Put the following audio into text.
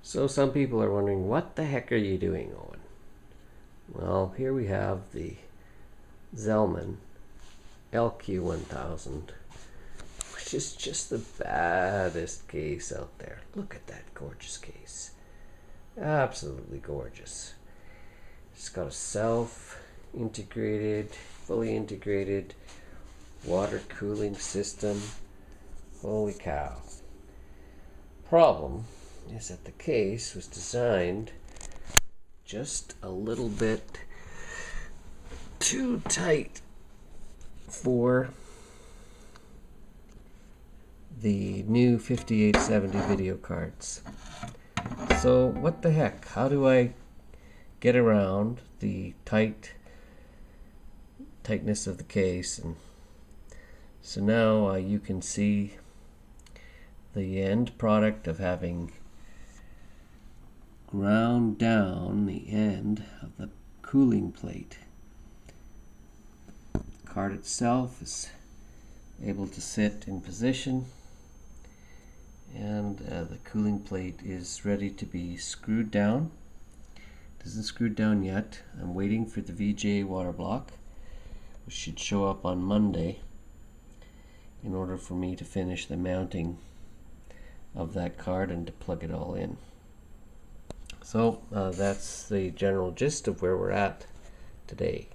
So some people are wondering, what the heck are you doing, Owen? Well, here we have the Zalman LQ which is just the baddest case out there. Look at that gorgeous case. Absolutely gorgeous. It's got a self-integrated, fully integrated water cooling system. Holy cow. Problem is that the case was designed just a little bit too tight for the new 5870 video cards. So what the heck? How do I get around the tightness of the case? And so now you can see the end product of having ground down the end of the cooling plate. The card itself is able to sit in position, and the cooling plate is ready to be screwed down. It isn't screwed down yet. I'm waiting for the VGA water block, which should show up on Monday, in order for me to finish the mounting of that card and to plug it all in. So that's the general gist of where we're at today.